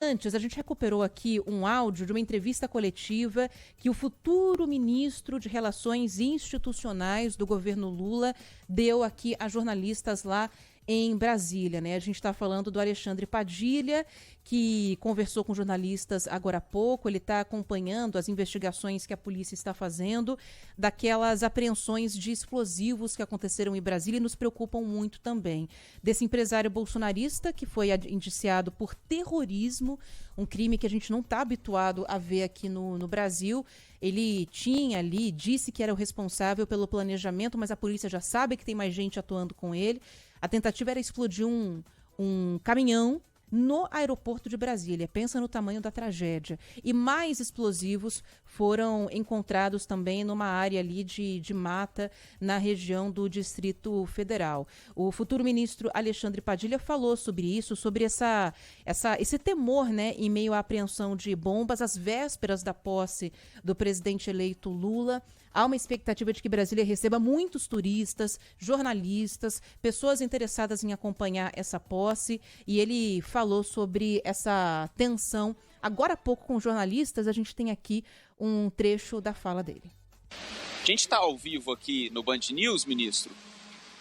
Antes, a gente recuperou aqui um áudio de uma entrevista coletiva que o futuro ministro de Relações Institucionais do governo Lula deu aqui a jornalistas lá em Brasília, né? A gente está falando do Alexandre Padilha, que conversou com jornalistas agora há pouco. Ele está acompanhando as investigações que a polícia está fazendo daquelas apreensões de explosivos que aconteceram em Brasília e nos preocupam muito também. Desse empresário bolsonarista que foi indiciado por terrorismo, um crime que a gente não está habituado a ver aqui no Brasil. Ele tinha ali, disse que era o responsável pelo planejamento, mas a polícia já sabe que tem mais gente atuando com ele. A tentativa era explodir um caminhão no aeroporto de Brasília. Pensa no tamanho da tragédia. E mais explosivos foram encontrados também numa área ali de mata na região do Distrito Federal. O futuro ministro Alexandre Padilha falou sobre isso, sobre esse temor, né, em meio à apreensão de bombas às vésperas da posse do presidente eleito Lula. Há uma expectativa de que Brasília receba muitos turistas, jornalistas, pessoas interessadas em acompanhar essa posse, e ele falou sobre essa tensão. Agora há pouco, com jornalistas, a gente tem aqui um trecho da fala dele. A gente está ao vivo aqui no Band News, ministro.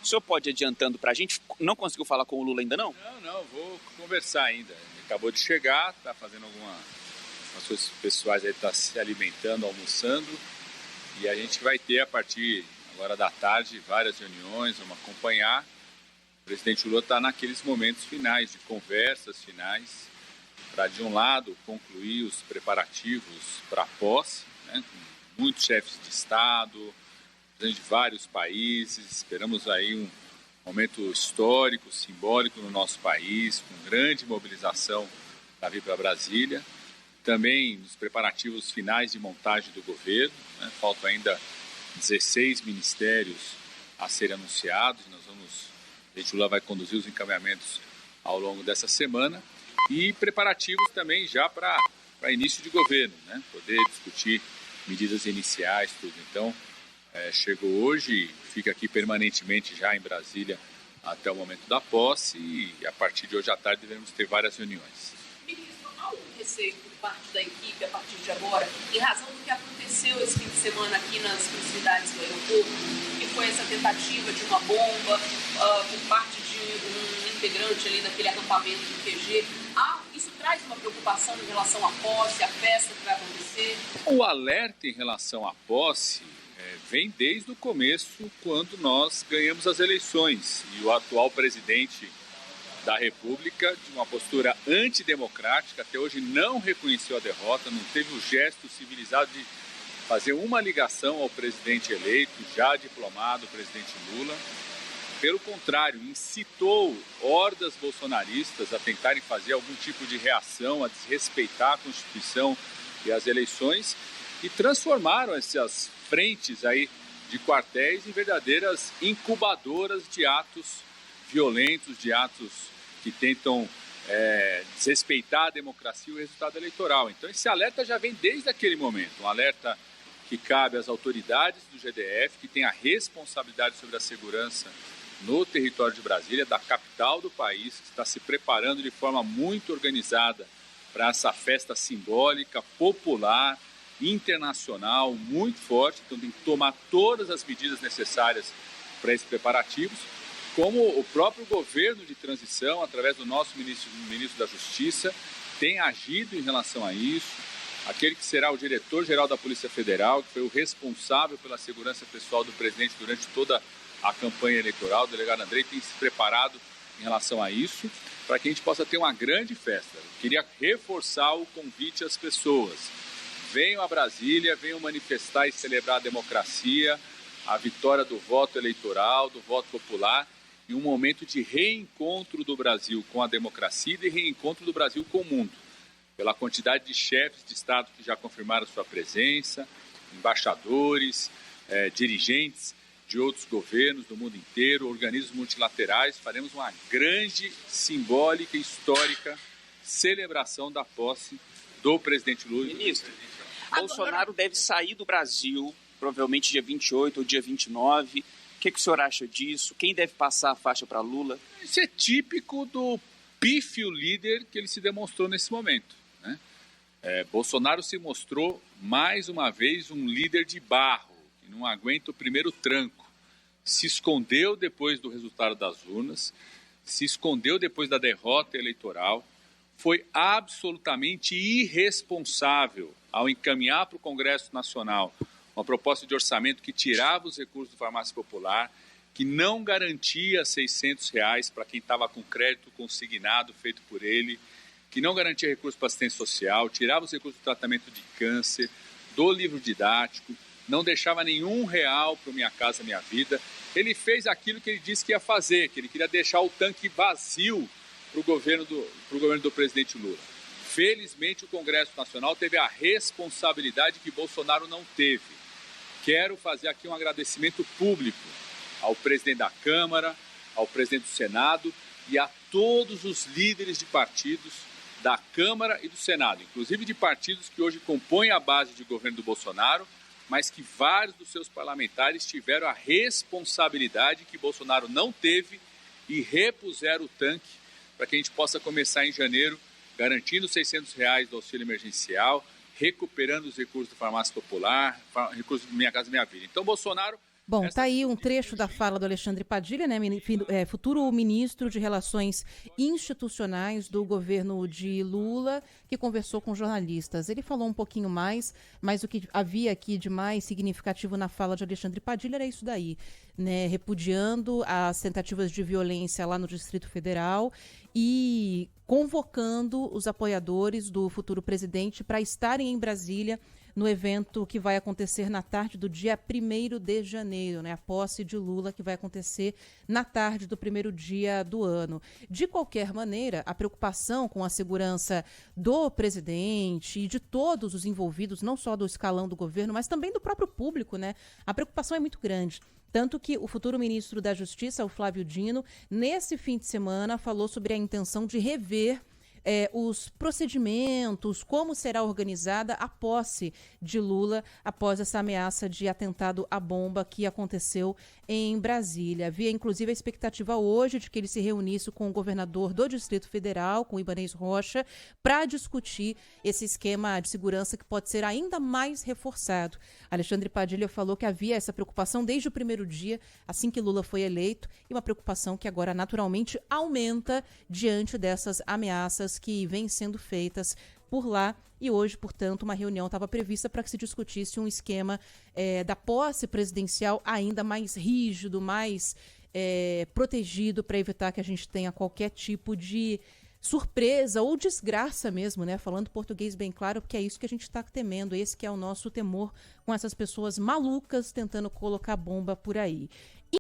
O senhor pode ir adiantando para a gente? Não conseguiu falar com o Lula ainda, não? Não, vou conversar ainda. Ele acabou de chegar, está fazendo algumas coisas pessoais, aí está se alimentando, almoçando. E a gente vai ter, a partir agora da tarde, várias reuniões, vamos acompanhar. O presidente Lula está naqueles momentos finais, de conversas finais, para, de um lado, concluir os preparativos para a posse, né, com muitos chefes de Estado, presidentes de vários países. Esperamos aí um momento histórico, simbólico no nosso país, com grande mobilização para vir para Brasília. Também nos preparativos finais de montagem do governo, né? Faltam ainda 16 ministérios a serem anunciados. O presidente Lula vai conduzir os encaminhamentos ao longo dessa semana. E preparativos também já para início de governo, né? Poder discutir medidas iniciais, tudo. Então, chegou hoje, fica aqui permanentemente já em Brasília até o momento da posse, e a partir de hoje à tarde devemos ter várias reuniões. Ministro, há um receio por parte da equipe a partir de agora, em razão do que aconteceu esse fim de semana aqui nas proximidades do aeroporto, que foi essa tentativa de uma bomba por parte de um integrante ali daquele acampamento do QG. Isso traz uma preocupação em relação à posse, à festa que vai acontecer? O alerta em relação à posse vem desde o começo, quando nós ganhamos as eleições e o atual presidente da República, de uma postura antidemocrática, até hoje não reconheceu a derrota, não teve o gesto civilizado de fazer uma ligação ao presidente eleito, já diplomado, o presidente Lula. Pelo contrário, incitou hordas bolsonaristas a tentarem fazer algum tipo de reação, a desrespeitar a Constituição e as eleições, e transformaram essas frentes aí de quartéis em verdadeiras incubadoras de atos violentos, de atos que tentam desrespeitar a democracia e o resultado eleitoral. Então esse alerta já vem desde aquele momento, um alerta que cabe às autoridades do GDF, que tem a responsabilidade sobre a segurança no território de Brasília, da capital do país, que está se preparando de forma muito organizada para essa festa simbólica, popular, internacional, muito forte. Então tem que tomar todas as medidas necessárias para esses preparativos, como o próprio governo de transição, através do nosso ministro da Justiça, tem agido em relação a isso. Aquele que será o diretor-geral da Polícia Federal, que foi o responsável pela segurança pessoal do presidente durante toda a campanha eleitoral, o delegado Andrei, tem se preparado em relação a isso, para que a gente possa ter uma grande festa. Eu queria reforçar o convite às pessoas. Venham a Brasília, venham manifestar e celebrar a democracia, a vitória do voto eleitoral, do voto popular, em um momento de reencontro do Brasil com a democracia e de reencontro do Brasil com o mundo. Pela quantidade de chefes de Estado que já confirmaram sua presença, embaixadores, dirigentes de outros governos do mundo inteiro, organismos multilaterais, faremos uma grande, simbólica e histórica celebração da posse do presidente Lula. Ministro, Bolsonaro deve sair do Brasil, provavelmente dia 28 ou dia 29. O que o senhor acha disso? Quem deve passar a faixa para Lula? Isso é típico do pífio líder que ele se demonstrou nesse momento, né? Bolsonaro se mostrou, mais uma vez, um líder de barro, que não aguenta o primeiro tranco. Se escondeu depois do resultado das urnas, se escondeu depois da derrota eleitoral, foi absolutamente irresponsável ao encaminhar para o Congresso Nacional uma proposta de orçamento que tirava os recursos do Farmácia Popular, que não garantia R$600 para quem estava com crédito consignado feito por ele, que não garantia recursos para assistência social, tirava os recursos do tratamento de câncer, do livro didático, não deixava nenhum real para o Minha Casa Minha Vida. Ele fez aquilo que ele disse que ia fazer, que ele queria deixar o tanque vazio para o governo do presidente Lula. Felizmente, o Congresso Nacional teve a responsabilidade que Bolsonaro não teve. Quero fazer aqui um agradecimento público ao presidente da Câmara, ao presidente do Senado e a todos os líderes de partidos da Câmara e do Senado, inclusive de partidos que hoje compõem a base de governo do Bolsonaro, mas que vários dos seus parlamentares tiveram a responsabilidade que Bolsonaro não teve e repuseram o tanque para que a gente possa começar em janeiro garantindo R$600 do auxílio emergencial, recuperando os recursos do Farmácia Popular, recursos do Minha Casa Minha Vida. Então, Bolsonaro... Bom, tá aí um trecho da fala do Alexandre Padilha, né, futuro ministro de Relações Institucionais do governo de Lula, que conversou com jornalistas. Ele falou um pouquinho mais, mas o que havia aqui de mais significativo na fala de Alexandre Padilha era isso daí, né, repudiando as tentativas de violência lá no Distrito Federal e convocando os apoiadores do futuro presidente para estarem em Brasília no evento que vai acontecer na tarde do dia 1º de janeiro, né? A posse de Lula, que vai acontecer na tarde do primeiro dia do ano. De qualquer maneira, a preocupação com a segurança do presidente e de todos os envolvidos, não só do escalão do governo, mas também do próprio público, né? A preocupação é muito grande. Tanto que o futuro ministro da Justiça, o Flávio Dino, nesse fim de semana, falou sobre a intenção de rever os procedimentos, como será organizada a posse de Lula após essa ameaça de atentado à bomba que aconteceu em Brasília. Havia, inclusive, a expectativa hoje de que ele se reunisse com o governador do Distrito Federal, com o Ibanez Rocha, para discutir esse esquema de segurança que pode ser ainda mais reforçado. Alexandre Padilha falou que havia essa preocupação desde o primeiro dia, assim que Lula foi eleito, e uma preocupação que agora naturalmente aumenta diante dessas ameaças que vêm sendo feitas por lá. E hoje, portanto, uma reunião estava prevista para que se discutisse um esquema da posse presidencial ainda mais rígido, mais protegido, para evitar que a gente tenha qualquer tipo de surpresa ou desgraça mesmo, né? Falando português bem claro, porque é isso que a gente está temendo, esse que é o nosso temor com essas pessoas malucas tentando colocar bomba por aí.